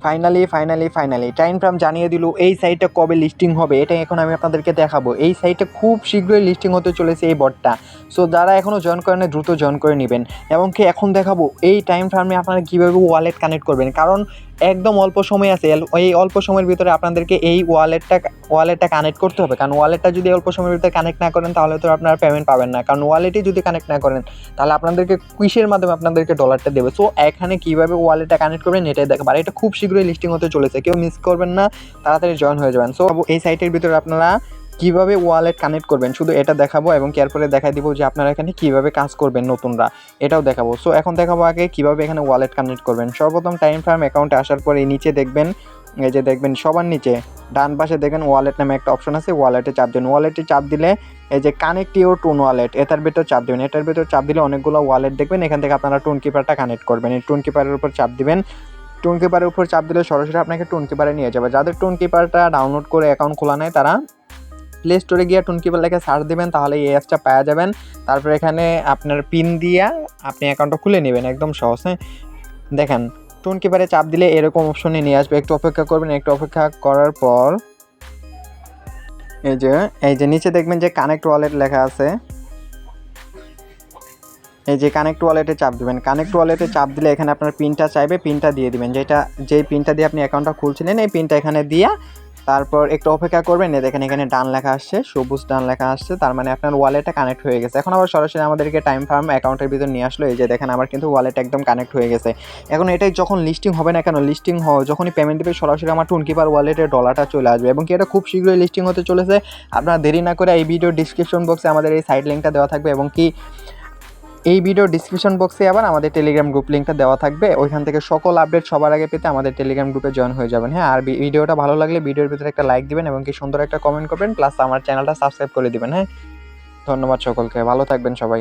Finally time frame জানিয়ে দিল এই সাইটটা কবে লিস্টিং হবে। এটা এখন আমি আপনাদেরকে দেখাবো। এই সাইটটা খুব শীঘ্রই লিস্টিং হতে চলেছে এই বটটা। সো যারা এখনও জয়েন করেন দ্রুত জয়েন করে নেবেন। এবং কি এখন দেখাবো এই টাইম ফ্রেমে আপনারা কীভাবে ওয়ালেট কানেক্ট করবেন, কারণ একদম অল্প সময় আছে। এই অল্প সময়ের ভিতরে আপনাদেরকে এই ওয়ালেটটা কানেক্ট করতে হবে, কারণ ওয়ালেটটা যদি অল্প সময়ের ভিতরে কানেক্ট না করেন তাহলে তো আপনারা পেমেন্ট পাবেন না, কারণ ওয়ালেটই যদি কানেক্ট না করেন তাহলে আপনাদেরকে কিসের মাধ্যমে আপনাদেরকে ডলারটা দেবে। সো এখানে কীভাবে ওয়ালেটটা কানেক্ট করবেন এটাই দেখাবো। আর এটা খুব শীঘ্রই লিস্টিং হতে চলেছে, কেউ মিস করবেন না, তাড়াতাড়ি জয়েন হয়ে যাবেন। সো এই সাইটের ভিতরে আপনারা কীভাবে ওয়ালেট কানেক্ট করবেন শুধু এটা দেখাবো, এবং এরপরে দেখাই দিব যে আপনারা এখানে কীভাবে কাজ করবেন নতুনরা, এটাও দেখাবো। সো এখন দেখাবো আগে কীভাবে এখানে ওয়ালেট কানেক্ট করবেন। সর্বপ্রথম টাইম ফ্রেম অ্যাকাউন্টে আসার পরে নিচে দেখবেন, এই যে দেখবেন সবার নিচে ডান পাশে দেখবেন ওয়ালেট নামে একটা অপশন আছে, ওয়ালেটে চাপ দেবেন। ওয়ালেটে চাপ দিলে এই যে কানেক্ট ইউর টুন ওয়ালেট, এটার ভিতর চাপ দেবেন। এটার ভিতর চাপ দিলে অনেকগুলো ওয়ালেট দেখবেন, এখান থেকে আপনারা টুন কিপারটা কানেক্ট করবেন। এই টুন কিপারের উপর চাপ দিবেন। টুন কিপারের উপর চাপ দিলে সরাসরি আপনাকে টুন কিপারে নিয়ে যাবে। যাদের টুন কিপারটা ডাউনলোড করে অ্যাকাউন্ট খোলা নেয় তারা প্লে স্টোরে গিয়ে টুন কিপার লেখে সার্চ দেবেন, তাহলে এই অ্যাপসটা পাওয়া যাবেন। তারপর এখানে আপনার পিন দিয়ে আপনি অ্যাকাউন্টটা খুলে নেবেন, একদম সহজ। দেখেন টুন কিপারে চাপ দিলে এরকম অপশনে নিয়ে আসবে। একটু অপেক্ষা করবেন। একটু অপেক্ষা করার পর এই যে নিচে দেখবেন যে কানেক্ট ওয়ালেট লেখা আছে, এই যে কানেক্ট ওয়ালেটে চাপ দেবেন। কানেক্ট ওয়ালেটে চাপ দিলে এখানে আপনার পিনটা চাইবে, পিনটা দিয়ে দিবেন। যেই পিনটা দিয়ে আপনি অ্যাকাউন্টটা খুলছিলেন এই পিনটা এখানে দিয়া তারপর একটু অপেক্ষা করবেন। দেখেন এখানে ডান লেখা আসছে, সবুজ ডান লেখা আসছে, তার মানে আপনার ওয়ালেটটা কানেক্ট হয়ে গেছে। এখন আবার সরাসরি আমাদেরকে টাইম ফার্ম অ্যাকাউন্টের ভিতর নিয়ে আসলো। এই যে দেখেন আমার কিন্তু ওয়ালেট একদম কানেক্ট হয়ে গেছে। এখন এটাই যখন লিস্টিং হবে না কেন, লিস্টিং যখনই পেমেন্ট দেবে সরাসরি আমার টুন কিপার ওয়ালেটে ডলারটা চলে আসবে, এবং কি এটা খুব শীঘ্রই লিস্টিং হতে চলেছে। আপনারা দেরি না করে এই ভিডিও ডিসক্রিপশন বক্সে আমাদের এই সাইট লিঙ্কটা দেওয়া থাকবে, এবং কি এই ভিডিও ডিসক্রিপশন বক্সে আবার আমাদের টেলিগ্রাম গ্রুপ লিঙ্কটা দেওয়া থাকবে। ওইখান থেকে সকল আপডেট সবার আগে পেতে আমাদের টেলিগ্রাম গ্রুপে জয়েন হয়ে যাবেন। হ্যাঁ, আর ভিডিওটা ভালো লাগলে ভিডিওর ভিতরে একটা লাইক দিবেন, এবং কি সুন্দর একটা কমেন্ট করবেন, প্লাস আমার চ্যানেলটা সাবস্ক্রাইব করে দিবেন। হ্যাঁ, ধন্যবাদ সকলকে, ভালো থাকবেন সবাই।